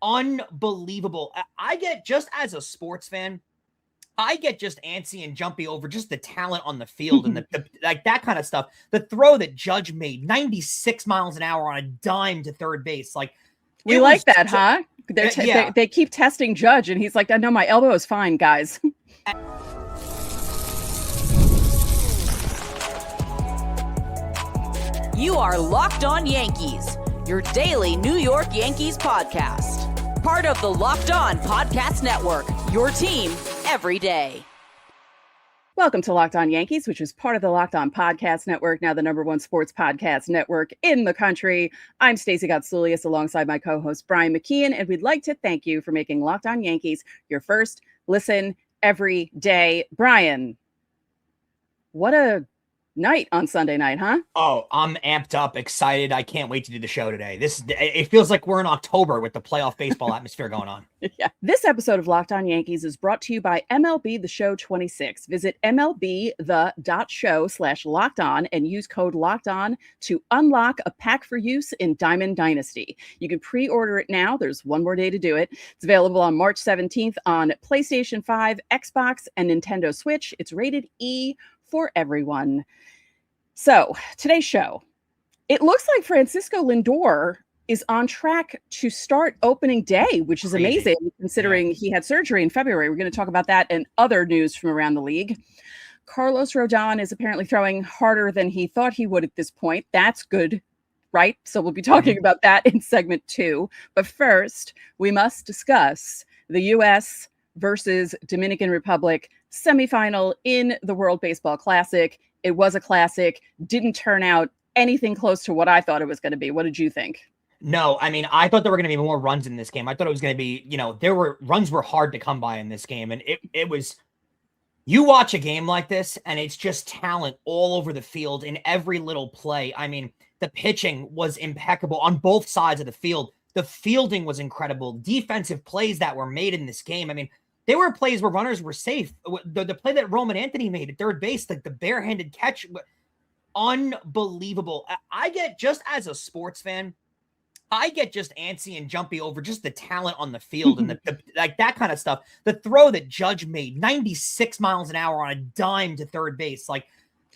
unbelievable. I get, just as a sports fan, I get just antsy and jumpy over just the talent on the field and the like, that kind of stuff. The throw that Judge made, 96 miles an hour on a dime to third base. Like, we like that, huh? They keep testing Judge, and he's like, "No, my elbow is fine, guys." You are Locked On Yankees, your daily New York Yankees podcast. Part of the Locked On Podcast Network, your team every day. Welcome to Locked On Yankees, which is part of the Locked On Podcast Network, now the #1 sports podcast network in the country. I'm Stacey Gotsulias alongside my co-host Brian McKeon, and we'd like to thank you for making Locked On Yankees your first listen every day. Brian, what a night on Sunday night, huh? Oh, I'm amped up, excited. I can't wait to do the show today. It feels like we're in October with the playoff baseball atmosphere going on. Yeah. This episode of Locked On Yankees is brought to you by MLB The Show 26. Visit MLBThe.show/lockedon and use code LOCKEDON to unlock a pack for use in Diamond Dynasty. You can pre-order it now. There's one more day to do it. It's available on March 17th on PlayStation 5, Xbox, and Nintendo Switch. It's rated E for everyone. So today's show, it looks like Francisco Lindor is on track to start opening day, which is amazing considering he had surgery in February. We're going to talk about that and other news from around the league. Carlos Rodon is apparently throwing harder than he thought he would at this point. That's good, right? So we'll be talking about that in segment 2. But first, we must discuss the U.S. versus Dominican Republic semifinal in the World Baseball Classic. It was a classic, didn't turn out anything close to what I thought it was going to be. What did you think? No, I mean, I thought there were going to be more runs in this game. I thought it was going to be, runs were hard to come by in this game. And it was, you watch a game like this and it's just talent all over the field in every little play. I mean, the pitching was impeccable on both sides of the field. The fielding was incredible. Defensive plays that were made in this game. I mean, there were plays where runners were safe. The play that Roman Anthony made at third base, like the barehanded catch, unbelievable. I get, just as a sports fan, I get just antsy and jumpy over just the talent on the field and the like, that kind of stuff. The throw that Judge made, 96 miles an hour on a dime to third base. Like,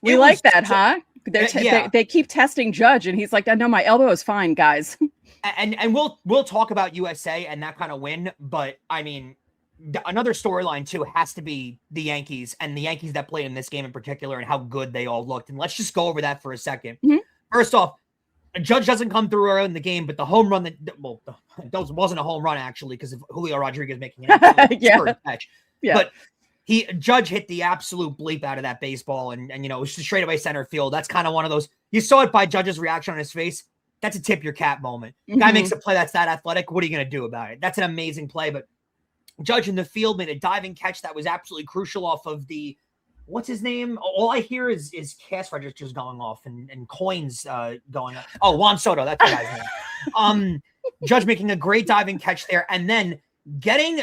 we like that, huh? They keep testing Judge, and he's like, "No, my elbow is fine, guys." And we'll talk about USA and that kind of win, but I mean, another storyline too has to be the Yankees and the Yankees that played in this game in particular and how good they all looked. And let's just go over that for a second. First off, Judge doesn't come through early in the game, but the home run that wasn't a home run actually because of Julio Rodriguez making an absolute catch. Yeah. But Judge hit the absolute bleep out of that baseball, and it was just straight away center field. That's kind of one of those, you saw it by Judge's reaction on his face. That's a tip your cap moment. Guy makes a play that's that athletic. What are you going to do about it? That's an amazing play, but Judge in the field made a diving catch that was absolutely crucial off of the, what's his name? All I hear is cash registers going off and coins going up. Oh, Juan Soto, that's the guy's name. Judge making a great diving catch there, and then getting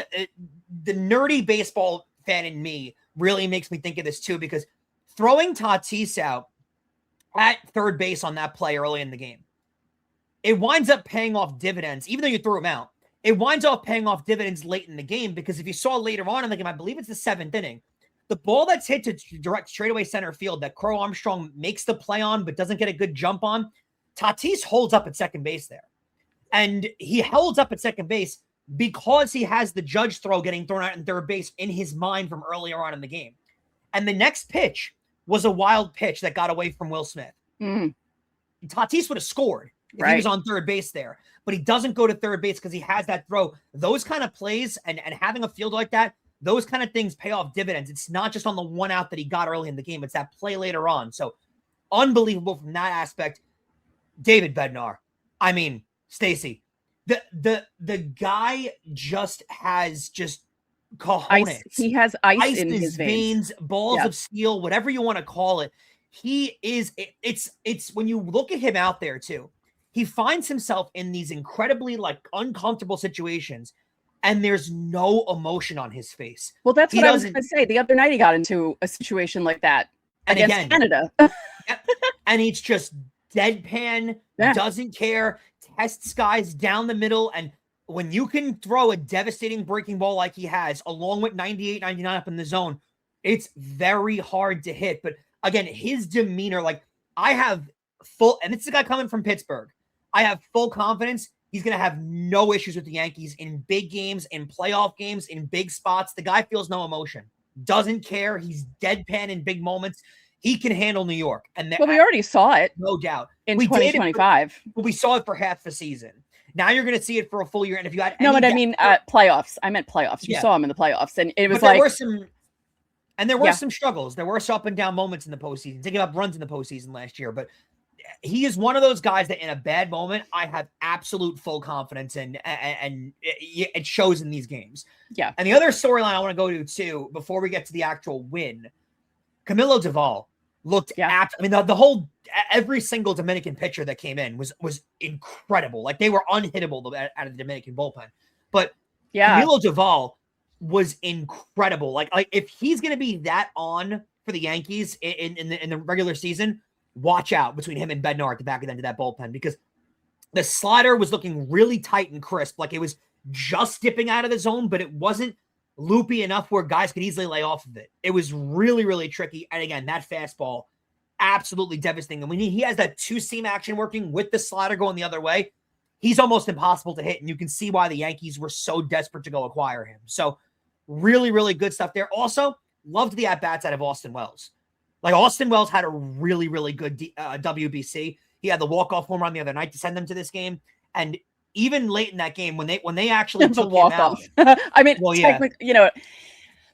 the nerdy baseball fan in me really makes me think of this too, because throwing Tatis out at third base on that play early in the game, it winds up paying off dividends, even though you threw him out. It winds up paying off dividends late in the game, because if you saw later on in the game, I believe it's the 7th inning, the ball that's hit to direct straightaway center field that Crow Armstrong makes the play on but doesn't get a good jump on, Tatis holds up at second base there. And he holds up at second base because he has the Judge throw getting thrown out in third base in his mind from earlier on in the game. And the next pitch was a wild pitch that got away from Will Smith. Tatis would have scored if he was on third base there, but he doesn't go to third base because he has that throw. Those kind of plays and having a field like that, those kind of things pay off dividends. It's not just on the one out that he got early in the game. It's that play later on. So unbelievable from that aspect. David Bednar. I mean, Stacey, the guy just has just cojones. He has ice in his veins, balls of steel, whatever you want to call it. He is, it's when you look at him out there too, he finds himself in these incredibly uncomfortable situations, and there's no emotion on his face. Well, that's what I was going to say. The other night he got into a situation like that against Canada. And he's just deadpan, doesn't care, tests guys down the middle. And when you can throw a devastating breaking ball like he has, along with 98, 99 up in the zone, it's very hard to hit. But again, his demeanor, like I have full, and this is a guy coming from Pittsburgh, I have full confidence he's going to have no issues with the Yankees in big games, in playoff games, in big spots. The guy feels no emotion, doesn't care. He's deadpan in big moments. He can handle New York. And well, we already saw it. No doubt. In 2025. We saw it for half the season. Now you're going to see it for a full year. And if you had no, but I mean playoffs. I meant playoffs. You saw him in the playoffs, and it was there were some struggles. There were some up and down moments in the postseason. Taking up runs in the postseason last year, but he is one of those guys that in a bad moment, I have absolute full confidence in, and it shows in these games. Yeah. And the other storyline I want to go to too, before we get to the actual win, Camilo Doval looked every single Dominican pitcher that came in was incredible. Like they were unhittable out of the Dominican bullpen. But Camilo Doval was incredible. Like if he's going to be that on for the Yankees in the regular season, watch out between him and Bednar at the back of the end of that bullpen, because the slider was looking really tight and crisp. Like it was just dipping out of the zone, but it wasn't loopy enough where guys could easily lay off of it. It was really, really tricky. And again, that fastball, absolutely devastating. And when he has that two-seam action working with the slider going the other way, he's almost impossible to hit. And you can see why the Yankees were so desperate to go acquire him. So really, really good stuff there. Also, loved the at-bats out of Austin Wells. Like Austin Wells had a really, really good WBC. He had the walk-off home run the other night to send them to this game. And even late in that game, when they actually took him out. I mean, technically,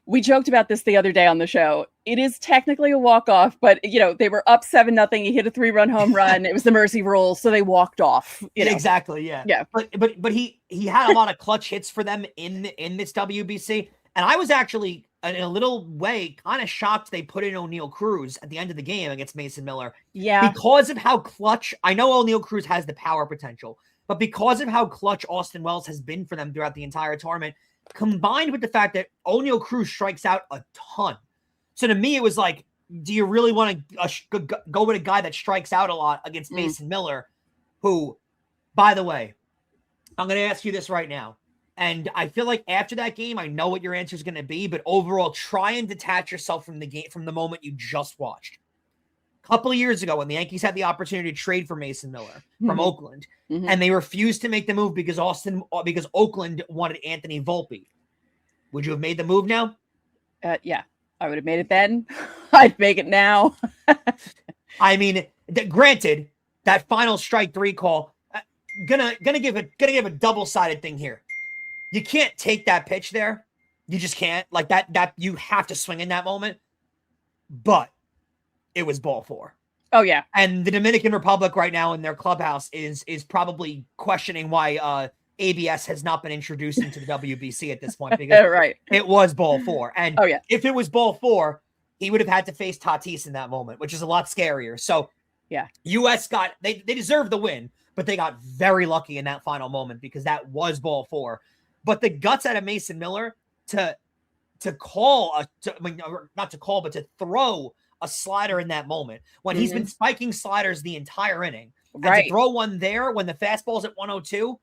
we joked about this the other day on the show. It is technically a walk-off, but they were up 7-0. He hit a 3-run home run. It was the mercy rule, so they walked off. Exactly, yeah. Yeah. But he had a lot of clutch hits for them in this WBC. And I was actually, in a little way, kind of shocked they put in O'Neal Cruz at the end of the game against Mason Miller. Yeah. Because of how clutch, I know O'Neal Cruz has the power potential, but because of how clutch Austin Wells has been for them throughout the entire tournament, combined with the fact that O'Neal Cruz strikes out a ton. So to me, it was like, do you really want to go with a guy that strikes out a lot against Mason Miller, who, by the way, I'm going to ask you this right now. And I feel like after that game, I know what your answer is going to be, but overall, try and detach yourself from the game, from the moment you just watched. A couple of years ago, when the Yankees had the opportunity to trade for Mason Miller from Oakland, and they refused to make the move because Oakland wanted Anthony Volpe. Would you have made the move now? Yeah, I would have made it then. I'd make it now. I mean, granted, that final strike 3 call, gonna give a double-sided thing here. You can't take that pitch there. You just can't. Like that you have to swing in that moment. But it was ball 4. Oh yeah. And the Dominican Republic right now in their clubhouse is probably questioning why ABS has not been introduced into the WBC at this point, because right. It was ball 4. And oh yeah, if it was ball 4, he would have had to face Tatis in that moment, which is a lot scarier. So yeah, US they deserved the win, but they got very lucky in that final moment because that was ball 4. But the guts out of Mason Miller to throw a slider in that moment when he's been spiking sliders the entire inning. Right. And to throw one there when the fastball's at 102,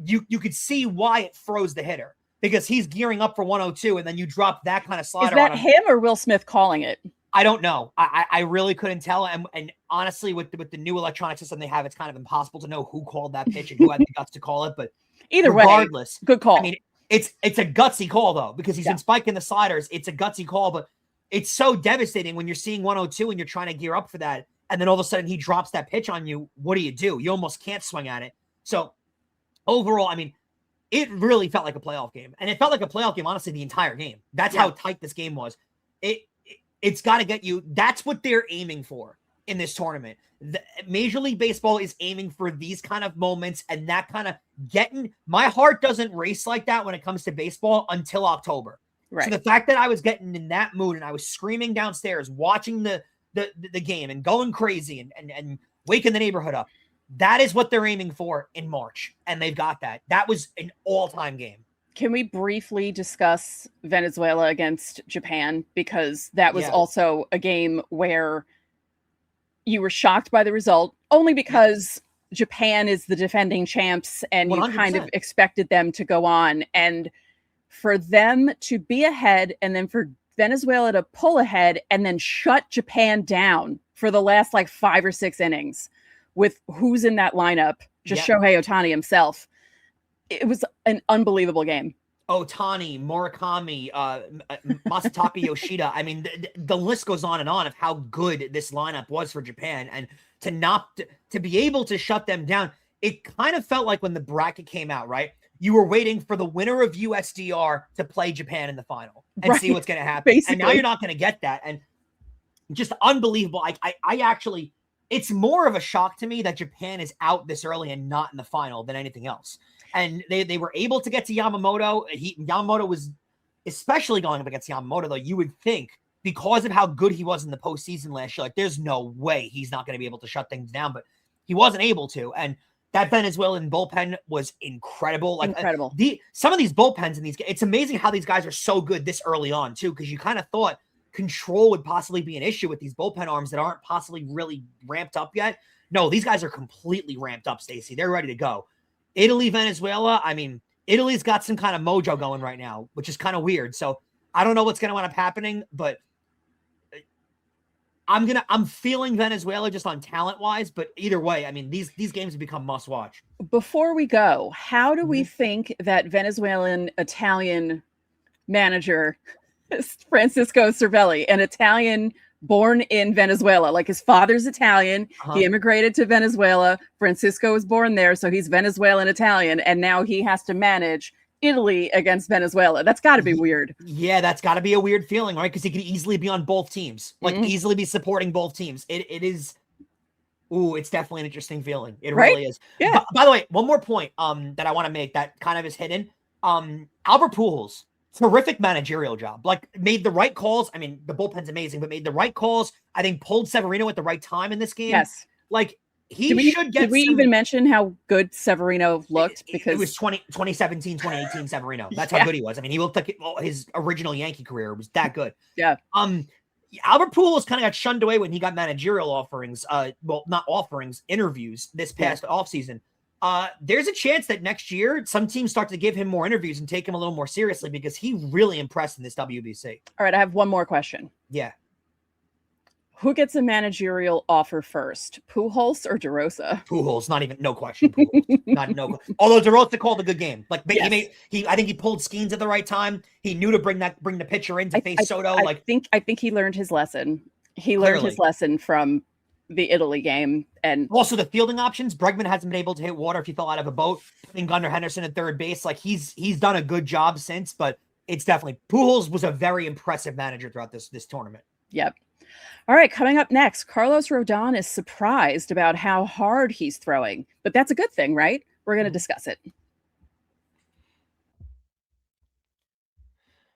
you could see why it froze the hitter, because he's gearing up for 102, and then you drop that kind of slider. Is that on him or Will Smith calling it? I don't know. I really couldn't tell. And honestly, with the new electronic system they have, it's kind of impossible to know who called that pitch and who had the guts to call it. But either regardless, way, good call. I mean, it's a gutsy call though, because he's been spiking the sliders. It's a gutsy call, but it's so devastating when you're seeing 102 and you're trying to gear up for that, and then all of a sudden he drops that pitch on you. What do? You almost can't swing at it. So overall, I mean, it really felt like a playoff game, and it felt like a playoff game, honestly, the entire game. That's how tight this game was. It's got to get you. That's what they're aiming for in this tournament. Major League Baseball is aiming for these kind of moments, and that kind of my heart doesn't race like that when it comes to baseball until October. Right. So the fact that I was getting in that mood and I was screaming downstairs, watching the game and going crazy and waking the neighborhood up, that is what they're aiming for in March. And they've got that. That was an all-time game. Can we briefly discuss Venezuela against Japan? Because that was also a game where you were shocked by the result, only because Japan is the defending champs, and you 100%. kind of expected them to go on. And for them to be ahead, and then for Venezuela to pull ahead and then shut Japan down for the last like 5 or 6 innings with who's in that lineup, just Shohei Ohtani himself. It was an unbelievable game. Ohtani, Murakami, Masataka Yoshida. I mean, the list goes on of how good this lineup was for Japan, and to be able to shut them down. It kind of felt like when the bracket came out, right? You were waiting for the winner of USDR to play Japan in the final and see what's going to happen. Basically. And now you're not going to get that. And just unbelievable. I actually, it's more of a shock to me that Japan is out this early and not in the final than anything else. And they were able to get to Yamamoto. Yamamoto was, especially going up against Yamamoto, though, you would think because of how good he was in the postseason last year, like there's no way he's not going to be able to shut things down, but he wasn't able to. And that Venezuelan bullpen was incredible. Like incredible. Some of these bullpens in these, it's amazing how these guys are so good this early on too, because you kind of thought control would possibly be an issue with these bullpen arms that aren't possibly really ramped up yet. No, these guys are completely ramped up, Stacey. They're ready to go. Italy, Venezuela. I mean, Italy's got some kind of mojo going right now, which is kind of weird. So I don't know what's going to end up happening, but I'm feeling Venezuela just on talent wise, but either way, I mean, these games have become must watch. Before we go, how do we think that Venezuelan Italian manager Francisco Cervelli, an Italian born in Venezuela, like his father's Italian, he immigrated to Venezuela, Francisco was born there, so he's Venezuelan Italian, and now he has to manage Italy against Venezuela. That's got to be weird. Yeah, that's got to be a weird feeling, right? Because he could easily be on both teams, like easily be supporting both teams. It is, it's definitely an interesting feeling. It really is. Yeah. By the way, one more point that I want to make that kind of is hidden. Albert Pujols, terrific managerial job. Like made the right calls. I mean, the bullpen's amazing, but made the right calls. I think pulled Severino at the right time in this game. Yes. Like did we even mention how good Severino looked? Because it was 2017, 2018 Severino. That's how good he was. I mean, he looked like his original Yankee career was that good. Yeah. Albert Pujols kind of got shunned away when he got managerial offerings. Well, not offerings, interviews this past offseason. There's a chance that next year some teams start to give him more interviews and take him a little more seriously because he really impressed in this WBC. All right, I have one more question. Yeah. Who gets a managerial offer first, Pujols or DeRosa? Pujols, no question. Pujols, although DeRosa called a good game. Like I think he pulled Skeens at the right time. He knew to bring the pitcher in to face Soto. I think he learned his lesson. He learned his lesson from the Italy game, and also the fielding options. Bregman hasn't been able to hit water if he fell out of a boat. Putting Gunnar Henderson at third base, like he's done a good job since. But it's definitely Pujols was a very impressive manager throughout this tournament. Yep. All right, coming up next, Carlos Rodon is surprised about how hard he's throwing, but that's a good thing, right? We're going to discuss it.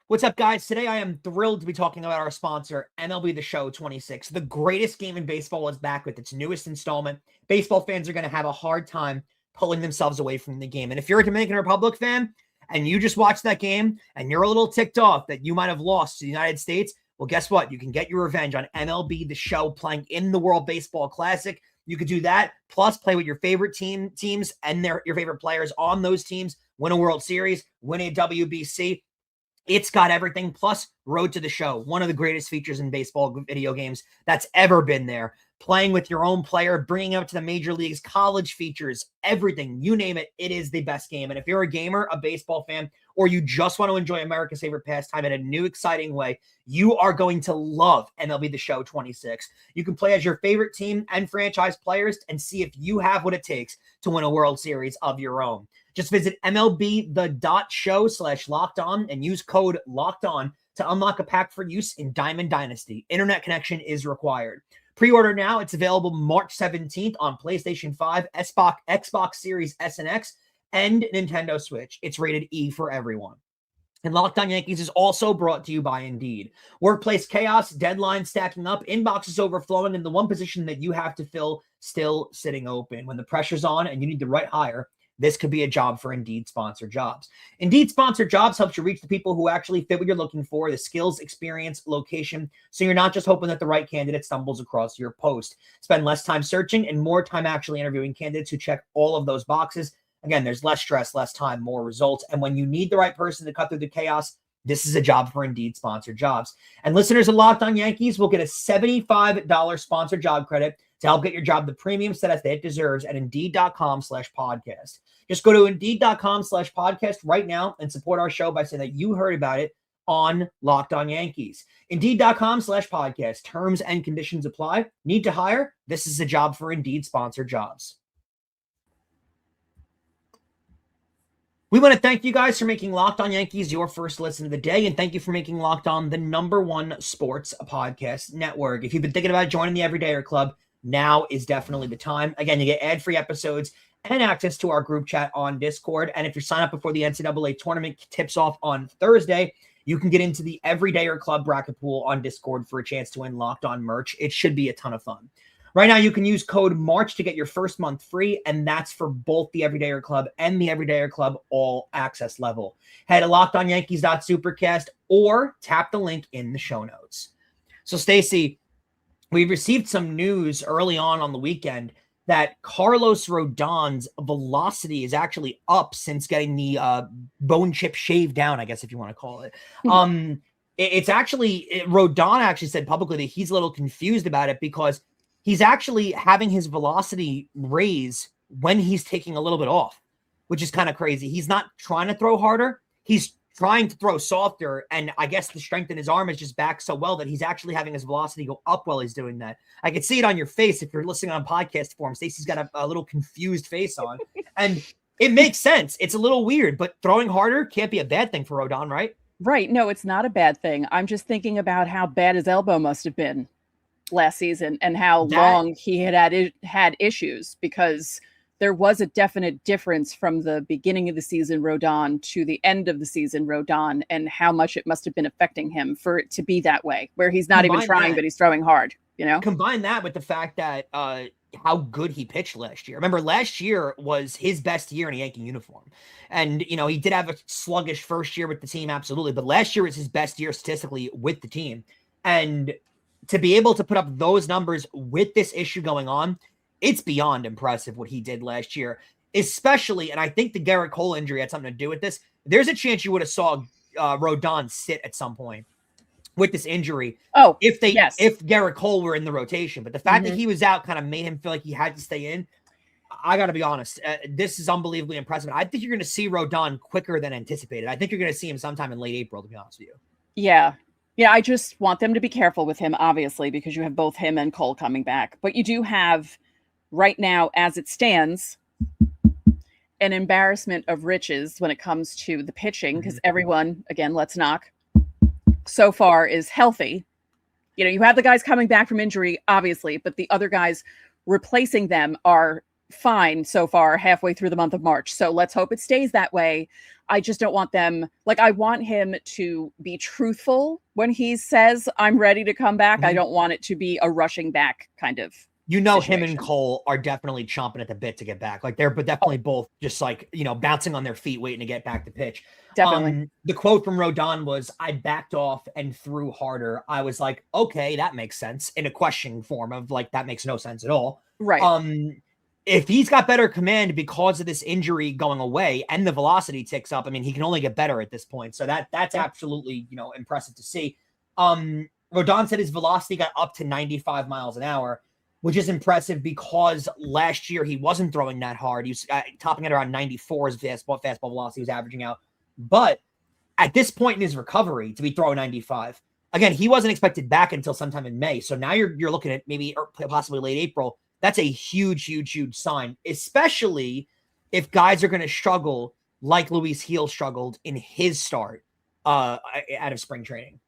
What's up, guys? Today I am thrilled to be talking about our sponsor, MLB The Show 26. The greatest game in baseball is back with its newest installment. Baseball fans are going to have a hard time pulling themselves away from the game. And if you're a Dominican Republic fan and you just watched that game and you're a little ticked off that you might have lost to the United States, well, guess what? You can get your revenge on MLB The Show playing in the World Baseball Classic. You could do that, plus play with your favorite teams and your favorite players on those teams, win a World Series, win a WBC. It's got everything, plus Road to the Show, one of the greatest features in baseball video games that's ever been there. Playing with your own player, bringing up to the major leagues, college features, everything, you name it, it is the best game. And if you're a gamer, a baseball fan, or you just want to enjoy America's favorite pastime in a new, exciting way, you are going to love MLB The Show 26. You can play as your favorite team and franchise players and see if you have what it takes to win a World Series of your own. Just visit MLB.show/lockedon and use code LOCKEDON to unlock a pack for use in Diamond Dynasty. Internet connection is required. Pre-order now. It's available March 17th on PlayStation 5, Xbox Series S and X, and Nintendo Switch. It's rated E for everyone. And Locked On Yankees is also brought to you by Indeed. Workplace chaos, deadlines stacking up, inboxes overflowing, and the one position that you have to fill still sitting open. When the pressure's on and you need the right hire, this could be a job for Indeed sponsored jobs. Indeed sponsored jobs helps you reach the people who actually fit what you're looking for, the skills, experience, location, so you're not just hoping that the right candidate stumbles across your post. Spend less time searching and more time actually interviewing candidates who check all of those boxes. Again, there's less stress, less time, more results. And when you need the right person to cut through the chaos, this is a job for Indeed sponsored jobs. And listeners of Locked On Yankees will get a $75 sponsored job credit to help get your job the premium status that it deserves at Indeed.com/podcast. Just go to Indeed.com/podcast right now and support our show by saying that you heard about it on Locked On Yankees. Indeed.com/podcast. Terms and conditions apply. Need to hire? This is a job for Indeed sponsored jobs. We want to thank you guys for making Locked On Yankees your first listen of the day, and thank you for making Locked On the #1 sports podcast network. If you've been thinking about joining the Everydayer Club, now is definitely the time. Again, you get ad-free episodes and access to our group chat on Discord. And if you sign up before the NCAA tournament tips off on Thursday, you can get into the Everydayer Club bracket pool on Discord for a chance to win Locked On merch. It should be a ton of fun. Right now, you can use code MARCH to get your first month free, and that's for both the Everydayer Club and the Everydayer Club all access level. Head to lockedonyankees.supercast or tap the link in the show notes. So, Stacey, we received some news early on the weekend that Carlos Rodon's velocity is actually up since getting the bone chip shaved down, I guess, if you want to call it. It's actually, Rodon actually said publicly that he's a little confused about it because he's actually having his velocity raise when he's taking a little bit off, which is kind of crazy. He's not trying to throw harder. He's trying to throw softer. And I guess the strength in his arm is just back so well that he's actually having his velocity go up while he's doing that. I can see it on your face. If you're listening on podcast form, Stacey's got a little confused face on, and it makes sense. It's a little weird, but throwing harder can't be a bad thing for Rodon, right? Right. No, it's not a bad thing. I'm just thinking about how bad his elbow must have been last season and how long he had issues, because there was a definite difference from the beginning of the season Rodon to the end of the season Rodon, and how much it must have been affecting him for it to be that way, where he's not even trying, but he's throwing hard, you know? Combine that with the fact that how good he pitched last year. Remember, last year was his best year in a Yankee uniform. And, you know, he did have a sluggish first year with the team, absolutely. But last year was his best year statistically with the team. And to be able to put up those numbers with this issue going on, it's beyond impressive what he did last year. Especially, and I think the Gerrit Cole injury had something to do with this. There's a chance you would have saw Rodon sit at some point with this injury. Oh, if Gerrit Cole were in the rotation, but the fact that he was out kind of made him feel like he had to stay in. I got to be honest, this is unbelievably impressive. I think you're going to see Rodon quicker than anticipated. I think you're going to see him sometime in late April, to be honest with you. Yeah. Yeah, I just want them to be careful with him, obviously, because you have both him and Cole coming back. But you do have, right now, as it stands, an embarrassment of riches when it comes to the pitching, because everyone, again, let's knock, so far is healthy. You know, you have the guys coming back from injury, obviously, but the other guys replacing them are fine so far halfway through the month of March. So let's hope it stays that way. I just don't want them, like, I want him to be truthful when he says, I'm ready to come back. I don't want it to be a rushing back kind of situation. Him and Cole are definitely chomping at the bit to get back. Like, they're definitely both just like, you know, bouncing on their feet, waiting to get back to pitch. Definitely. The quote from Rodon was, I backed off and threw harder. I was like, okay, that makes sense, in a questioning form of like, that makes no sense at all. Right. If he's got better command because of this injury going away and the velocity ticks up, I mean, he can only get better at this point. So that's absolutely, you know, impressive to see. Rodon said his velocity got up to 95 miles an hour, which is impressive because last year he wasn't throwing that hard. He was topping at around 94 as fastball velocity was averaging out. But at this point in his recovery, to be throwing 95, again, he wasn't expected back until sometime in May. So now you're looking at maybe or possibly late April. That's a huge, huge, huge sign, especially if guys are going to struggle like Luis Gil struggled in his start out of spring training.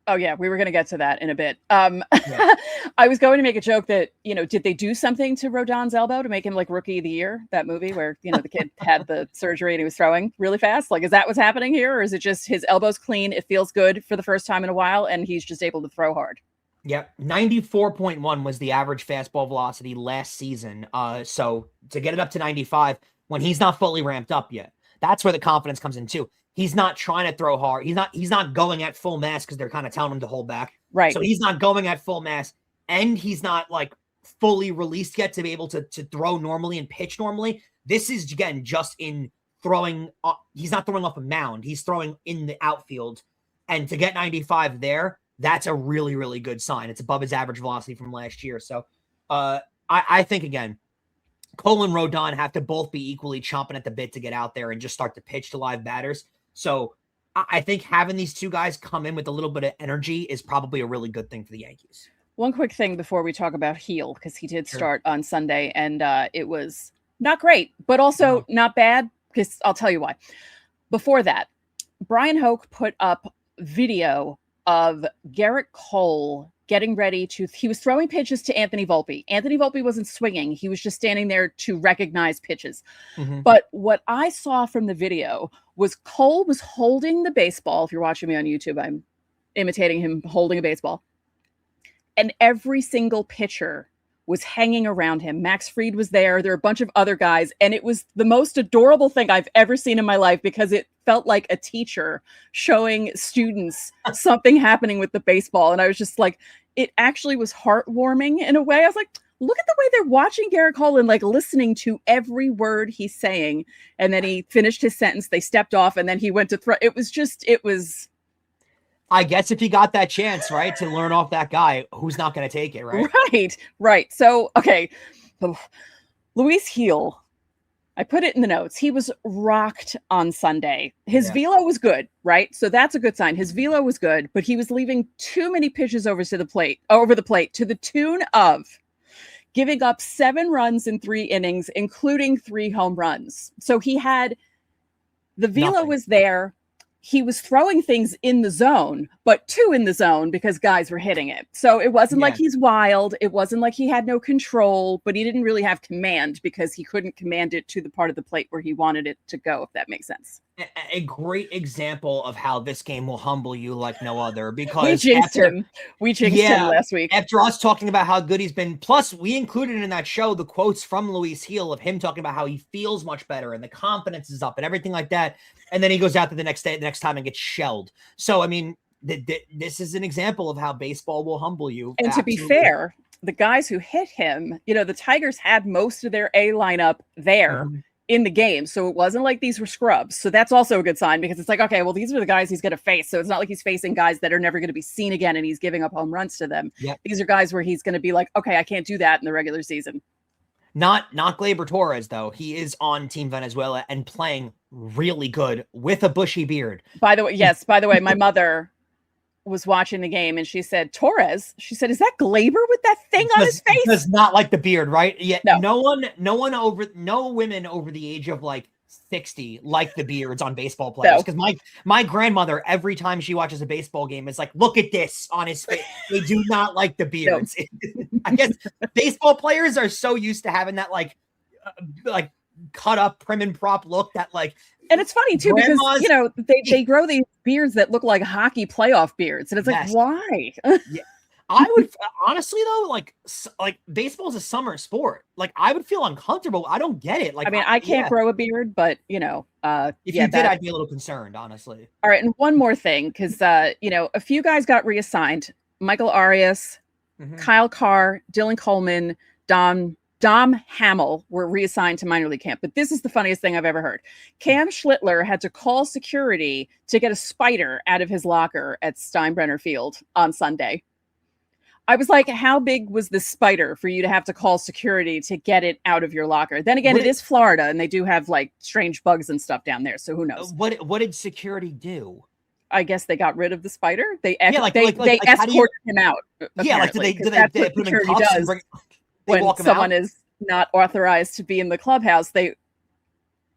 Oh, yeah, we were going to get to that in a bit. I was going to make a joke that, you know, did they do something to Rodon's elbow to make him like Rookie of the Year, that movie where, you know, the kid had the surgery and he was throwing really fast? Like, is that what's happening here? Or is it just his elbow's clean, it feels good for the first time in a while, and he's just able to throw hard? Yep. 94.1 was the average fastball velocity last season. So to get it up to 95, when he's not fully ramped up yet. That's where the confidence comes in too. He's not trying to throw hard. He's not going at full mass because they're kind of telling him to hold back. Right. So he's not going at full mass, and he's not like fully released yet to be able to throw normally and pitch normally. This is, again, just in throwing. He's not throwing off a mound. He's throwing in the outfield. And to get 95 there, that's a really, really good sign. It's above his average velocity from last year. So I think, again, Cole and Rodon have to both be equally chomping at the bit to get out there and just start to pitch to live batters. So I think having these two guys come in with a little bit of energy is probably a really good thing for the Yankees. One quick thing before we talk about Heel, because he did start on Sunday, and it was not great, but also not bad, because I'll tell you why. Before that, Brian Hoke put up video of Gerrit Cole getting ready to, he was throwing pitches to Anthony Volpe. Anthony Volpe wasn't swinging. He was just standing there to recognize pitches. But what I saw from the video was Cole was holding the baseball. If you're watching me on YouTube, I'm imitating him holding a baseball. And every single pitcher was hanging around him. Max Fried was there. There were a bunch of other guys. And it was the most adorable thing I've ever seen in my life, because it felt like a teacher showing students something happening with the baseball. And I was just like, it actually was heartwarming in a way. I was like, look at the way they're watching Gerrit Cole and like listening to every word he's saying. And then he finished his sentence. They stepped off and then he went to throw. It was. I guess if you got that chance, right, to learn off that guy, who's not going to take it, right? Right. So, okay. Luis Heel, I put it in the notes. He was rocked on Sunday. His velo was good, right? So that's a good sign. His velo was good, but he was leaving too many pitches over the plate to the tune of giving up 7 runs in 3 innings, including 3 home runs. So he had the velo was there. He was throwing things in the zone, but 2 in the zone because guys were hitting it. So it wasn't like he's wild. It wasn't like he had no control, but he didn't really have command because he couldn't command it to the part of the plate where he wanted it to go, if that makes sense. A great example of how this game will humble you like no other, because we jinxed him last week. After us talking about how good he's been, plus we included in that show the quotes from Luis Heel of him talking about how he feels much better and the confidence is up and everything like that. And then he goes out there the next time and gets shelled. So, I mean, this is an example of how baseball will humble you. And Absolutely. To be fair, the guys who hit him, the Tigers had most of their A lineup there in the game. So it wasn't like these were scrubs. So that's also a good sign, because it's like, okay, well, these are the guys he's going to face. So it's not like he's facing guys that are never going to be seen again and he's giving up home runs to them. Yep. These are guys where he's going to be like, okay, I can't do that in the regular season. Not Gleyber Torres, though. He is on Team Venezuela and playing really good with a bushy beard. By the way, my mother was watching the game and she said, Torres, she said, is that Gleyber with that thing on his face? Does not like the beard, right? Yeah. No women over the age of like 60 like the beards on baseball players. Because my grandmother, every time she watches a baseball game, is like, look at this on his face. They do not like the beards. No. I guess baseball players are so used to having that like cut up prim and prop look that like. And it's funny too, because they grow these beards that look like hockey playoff beards, and it's like, why? Yeah. I would honestly though, like baseball is a summer sport. Like I would feel uncomfortable. I don't get it. Like I can't grow a beard, but if you did, I'd be a little concerned, honestly. All right, and one more thing, because a few guys got reassigned: Michael Arias, Kyle Carr, Dylan Coleman, Dom Hamill were reassigned to minor league camp. But this is the funniest thing I've ever heard. Cam Schlittler had to call security to get a spider out of his locker at Steinbrenner Field on Sunday. I was like, how big was this spider for you to have to call security to get it out of your locker? Then again, it is Florida and they do have like strange bugs and stuff down there. So who knows? What did security do? I guess they got rid of the spider. They escorted him out. Yeah, like did they put him in cuffs and bring? When someone is not authorized to be in the clubhouse, they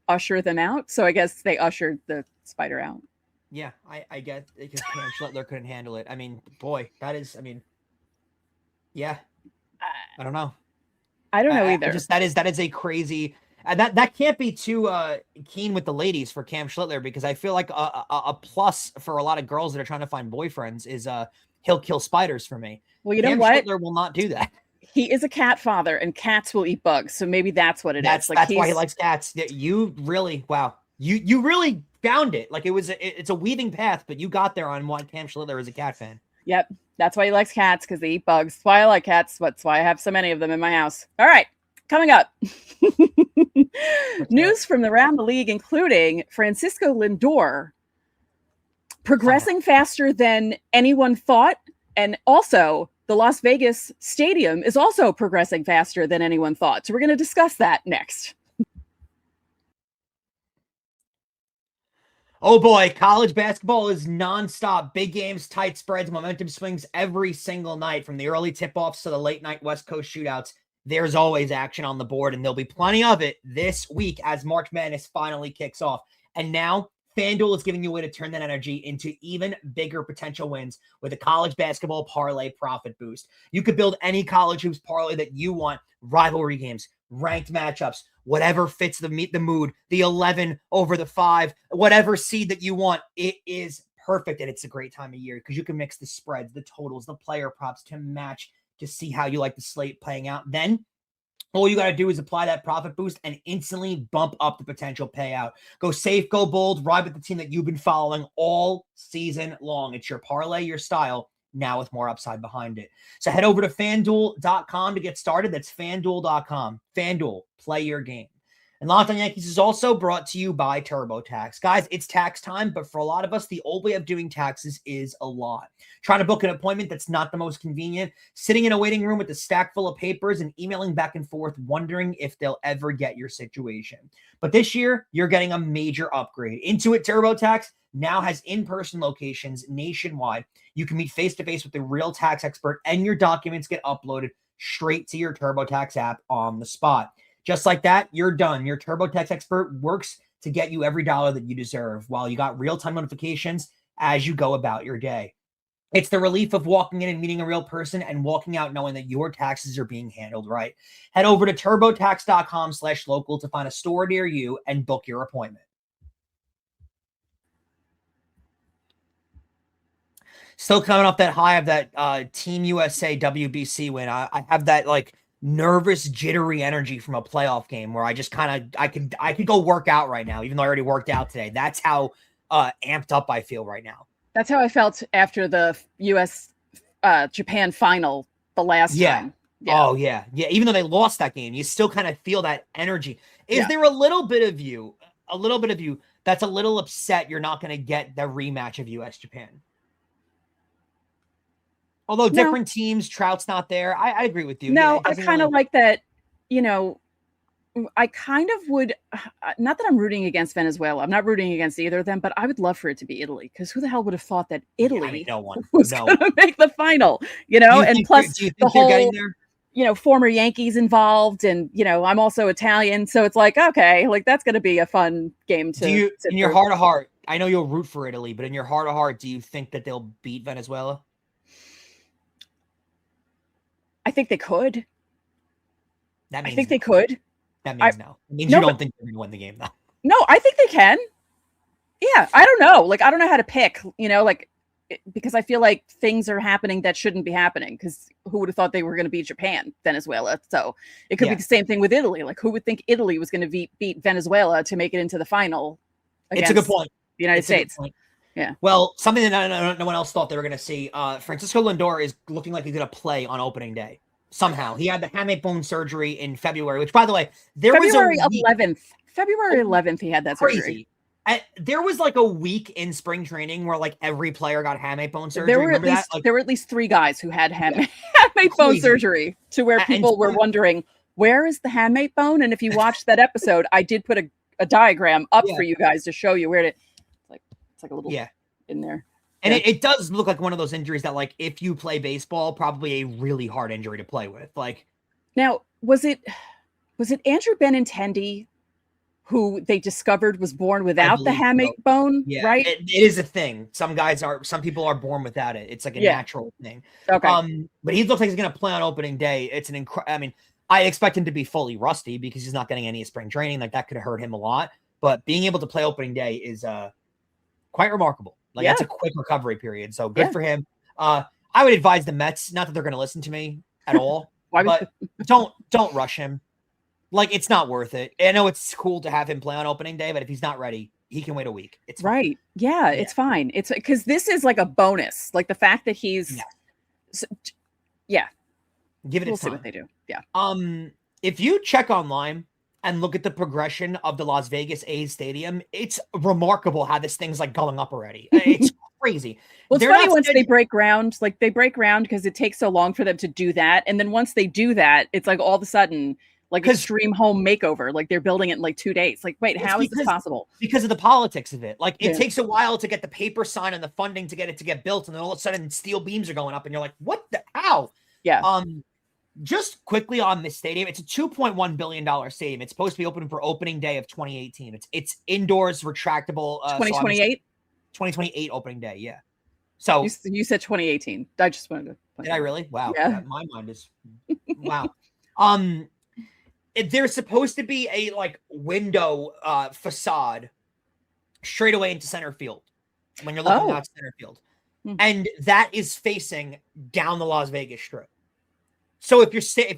usher them out. So I guess they ushered the spider out. Yeah, I get because Cam Schlittler couldn't handle it. I mean, boy, yeah, I don't know. I don't know either. That is a crazy. That can't be too keen with the ladies for Cam Schlittler, because I feel like a plus for a lot of girls that are trying to find boyfriends is he'll kill spiders for me. Well, you know Cam what? Schlittler will not do that. He is a cat father, and cats will eat bugs. So maybe that's what it is. That's why he likes cats. You really, wow. You really found it. Like it's a weaving path, but you got there on why Cam Schlittler is a cat fan. Yep. That's why he likes cats, because they eat bugs. That's why I like cats. That's why I have so many of them in my house. All right. Coming up. News from around the league, including Francisco Lindor progressing faster than anyone thought. And also, the Las Vegas stadium is also progressing faster than anyone thought. So we're going to discuss that next. Oh boy, college basketball is nonstop. Big games, tight spreads, momentum swings every single night, from the early tip-offs to the late night West Coast shootouts. There's always action on the board, and there'll be plenty of it this week as March Madness finally kicks off. And now FanDuel is giving you a way to turn that energy into even bigger potential wins with a college basketball parlay profit boost. You could build any college hoops parlay that you want, rivalry games, ranked matchups, whatever fits the mood, the 11 over the 5, whatever seed that you want. It is perfect, and it's a great time of year because you can mix the spreads, the totals, the player props to match to see how you like the slate playing out. Then all you got to do is apply that profit boost and instantly bump up the potential payout. Go safe, go bold, ride with the team that you've been following all season long. It's your parlay, your style, now with more upside behind it. So head over to FanDuel.com to get started. That's FanDuel.com. FanDuel, play your game. And Locked On Yankees is also brought to you by TurboTax. Guys, it's tax time, but for a lot of us, the old way of doing taxes is a lot. Trying to book an appointment that's not the most convenient, sitting in a waiting room with a stack full of papers and emailing back and forth, wondering if they'll ever get your situation. But this year, you're getting a major upgrade. Intuit TurboTax now has in-person locations nationwide. You can meet face-to-face with the real tax expert, and your documents get uploaded straight to your TurboTax app on the spot. Just like that, you're done. Your TurboTax expert works to get you every dollar that you deserve while you got real-time notifications as you go about your day. It's the relief of walking in and meeting a real person and walking out knowing that your taxes are being handled right. Head over to TurboTax.com/local to find a store near you and book your appointment. Still coming off that high of that Team USA WBC win. I have that nervous, jittery energy from a playoff game where I just I could go work out right now, even though I already worked out today. That's how amped up I feel right now. That's how I felt after the US Japan final the last time. Yeah. Oh yeah. Yeah. Even though they lost that game, you still kind of feel that energy. Is there a little bit of you that's a little upset you're not going to get the rematch of US Japan? Although different teams, Trout's not there. I agree with you. No, I kind of like that, I kind of would, not that I'm rooting against Venezuela. I'm not rooting against either of them, but I would love for it to be Italy, because who the hell would have thought that Italy was going to make the final, and plus the whole, former Yankees involved, and, I'm also Italian. So it's like, okay, that's going to be a fun game to in your heart of heart, I know you'll root for Italy, but in your heart of heart, do you think that they'll beat Venezuela? I think they could. I think they could. That means no. It means you don't think they're going to win the game, though. No, I think they can. Yeah, I don't know. I don't know how to pick, because I feel like things are happening that shouldn't be happening, because who would have thought they were going to beat Japan, Venezuela? So it could be the same thing with Italy. Who would think Italy was going to beat Venezuela to make it into the final against It's a good point. The United States? Yeah. Well, something that no one else thought they were going to see. Francisco Lindor is looking like he's going to play on opening day. Somehow. He had the hamate bone surgery in February, which, by the way, February 11th, he had that surgery. There was a week in spring training where every player got hamate bone surgery. There were at least 3 guys who had hamate bone surgery, to where people were wondering, where is the hamate bone? And if you watched that episode, I did put a diagram up for you guys to show you where it's like a little in there. And it does look like one of those injuries that, if you play baseball, probably a really hard injury to play with. Now, was it Andrew Benintendi who they discovered was born without the hamate bone? Yeah, right? It is a thing. Some people are born without it. It's a natural thing. Okay. But he looks like he's going to play on opening day. It's I expect him to be fully rusty because he's not getting any spring training. That could hurt him a lot. But being able to play opening day is quite remarkable. That's a quick recovery period. So good for him. I would advise the Mets, not that they're going to listen to me at all, but don't rush him. Like, it's not worth it. I know it's cool to have him play on opening day, but if he's not ready, he can wait a week. It's fine. Right. Yeah, it's fine. It's because this is like a bonus. Like the fact that he's, give it. We'll see what they do. Yeah. If you check online and look at the progression of the Las Vegas A's stadium, it's remarkable how this thing's like going up already. It's crazy. Well, it's funny once they break ground. Like they break ground because it takes so long for them to do that, and then once they do that, it's like all of a sudden. Like extreme home makeover, like they're building it in like 2 days. Like, wait, how is this possible? Because of the politics of it. Like, it takes a while to get the paper signed and the funding to get it to get built, and then all of a sudden steel beams are going up, and you're like, what the how? Yeah. Just quickly on this stadium, it's a $2.1 billion stadium. It's supposed to be open for opening day of 2018. It's indoors, retractable. 2028. 2028 opening day. Yeah. So you said 2018. I just wanted to. Did I really? Wow. Yeah. My mind is wow. There's supposed to be a like window facade straight away into center field when you're looking at center field. And that is facing down the Las Vegas Strip. So if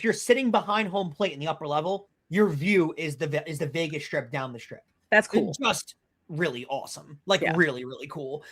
you're sitting behind home plate in the upper level, your view is the Vegas Strip down the strip. That's cool. It's just really awesome. Like really, really cool.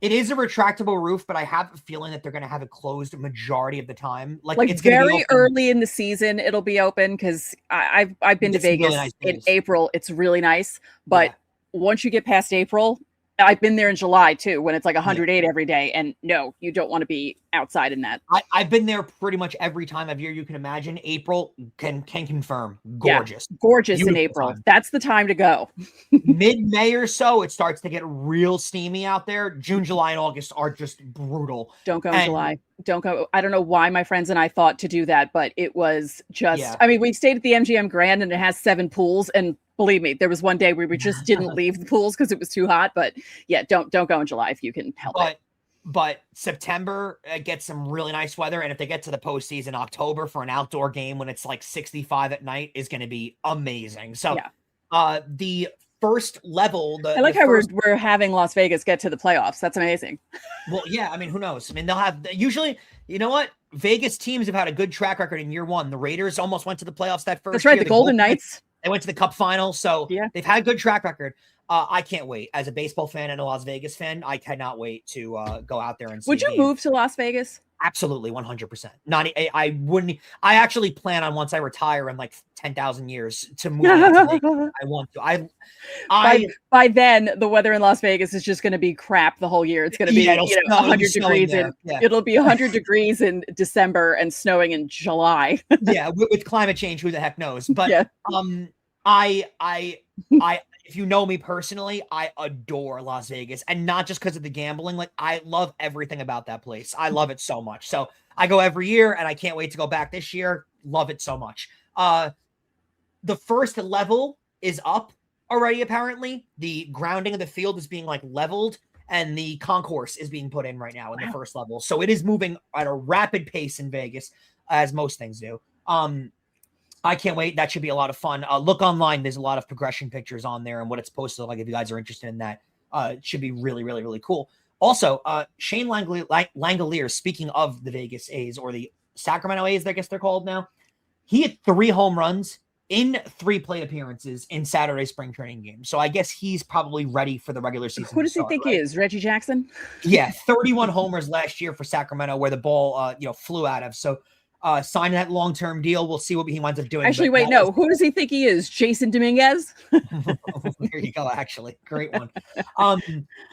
It is a retractable roof, but I have a feeling that they're going to have it closed majority of the time. Like it's very early in the season, it'll be open because I've been to Vegas really nice in April. It's really nice, but once you get past April, I've been there in July too, when it's like 108 every day. And no, you don't want to be outside in that. I've been there pretty much every time of year you can imagine. April can confirm. Gorgeous. Yeah, gorgeous beautiful in April. Time. That's the time to go. Mid-May or so, it starts to get real steamy out there. June, July, and August are just brutal. Don't go in July. Don't go. I don't know why my friends and I thought to do that, but it was just, I mean, we stayed at the MGM Grand and it has 7 pools, and believe me, there was one day where we just didn't leave the pools because it was too hot. But yeah, don't go in July if you can help it. But September gets some really nice weather, and if they get to the postseason, October for an outdoor game when it's like 65 at night is going to be amazing. So the first level, I like how we're having Las Vegas get to the playoffs. That's amazing. Well, yeah, I mean, who knows? I mean, they'll have usually, you know what? Vegas teams have had a good track record in year one. The Raiders almost went to the playoffs that first That's right. year. The Golden Knights. They went to the Cup final, so they've had a good track record. I can't wait. As a baseball fan and a Las Vegas fan, I cannot wait to go out there and see. Would you move to Las Vegas? Absolutely, 100%. I wouldn't. I actually plan on, once I retire in like 10,000 years, to move. I want to. By then, the weather in Las Vegas is just going to be crap the whole year. It's going to be 100 degrees. It'll be 100 degrees in December and snowing in July. With climate change, who the heck knows? But if you know me personally, I adore Las Vegas, and not just because of the gambling. Like, I love everything about that place. I love it so much. So I go every year, and I can't wait to go back this year. Love it so much. The first level is up already. Apparently, the grounding of the field is being like leveled, and the concourse is being put in right now in the first level. So it is moving at a rapid pace in Vegas, as most things do. I can't wait. That should be a lot of fun. Look online. There's a lot of progression pictures on there and what it's supposed to look like. If you guys are interested in that, it should be really, really, really cool. Also, Shane Langoliers, speaking of the Vegas A's, or the Sacramento A's, I guess they're called now, he had 3 home runs in 3 plate appearances in Saturday's spring training game. So I guess he's probably ready for the regular season. Who does he think he is? Reggie Jackson? Yeah, 31 homers last year for Sacramento, where the ball flew out of. So sign that long-term deal. We'll see what he winds up doing. Actually, wait, no. Who does he think he is? Jason Dominguez? There you go. Actually, great one.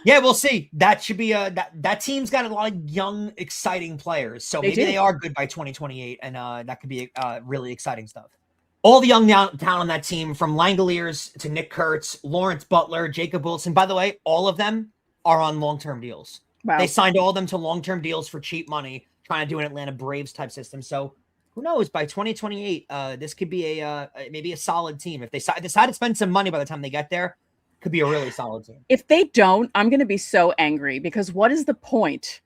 We'll see. That should be that team's got a lot of young, exciting players. So maybe they are good by 2028, and that could be really exciting stuff. All the young talent on that team, from Langoliers to Nick Kurtz, Lawrence Butler, Jacob Wilson. By the way, all of them are on long-term deals. Wow. They signed all of them to long-term deals for cheap money, trying to do an Atlanta Braves type system. So who knows, by 2028, this could be maybe a solid team. If they decide to spend some money by the time they get there, could be a really solid team. If they don't, I'm going to be so angry, because what is the point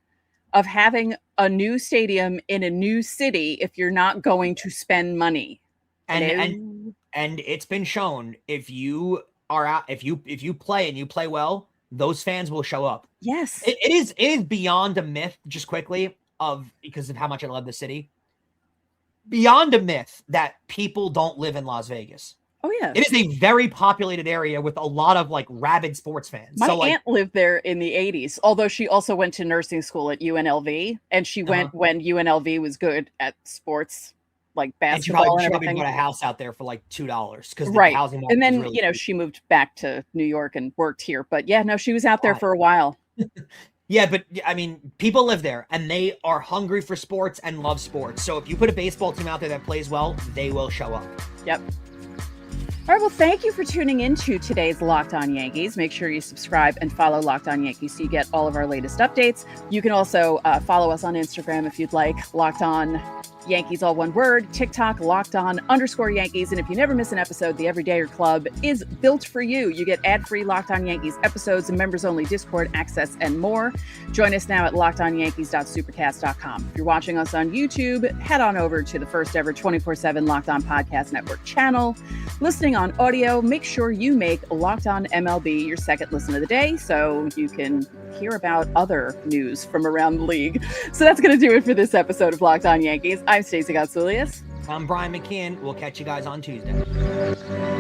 of having a new stadium in a new city if you're not going to spend money? And it's been shown, if you are out, if you play and you play well, those fans will show up. Yes. It is beyond a myth, just quickly, because of how much I love the city. beyond a myth that people don't live in Las Vegas. Oh yeah. It is a very populated area with a lot of like rabid sports fans. My so, like, aunt lived there in the 80s, although she also went to nursing school at UNLV, and she went when UNLV was good at sports, like basketball and probably everything. bought a house out there for like $2 because Right. housing market And then, was really cheap. she moved back to New York and worked here. But yeah, no, she was out there for a while. Yeah, but I mean, people live there and they are hungry for sports and love sports. So if you put a baseball team out there that plays well, they will show up. Yep. All right, well, thank you for tuning into today's Locked On Yankees. Make sure you subscribe and follow Locked On Yankees so you get all of our latest updates. You can also follow us on Instagram if you'd like, Locked On Yankees, all one word, TikTok, Locked On _Yankees. And if you never miss an episode, the Everydayer Club is built for you. You get ad-free Locked On Yankees episodes and members-only Discord access and more. Join us now at lockedonyankees.supercast.com. If you're watching us on YouTube, head on over to the first ever 24/7 Locked On Podcast Network channel. Listening on audio, make sure you make Locked On MLB your second listen of the day so you can hear about other news from around the league. So that's going to do it for this episode of Locked On Yankees. I'm Stacey Gotsulias. I'm Brian McKeon. We'll catch you guys on Tuesday.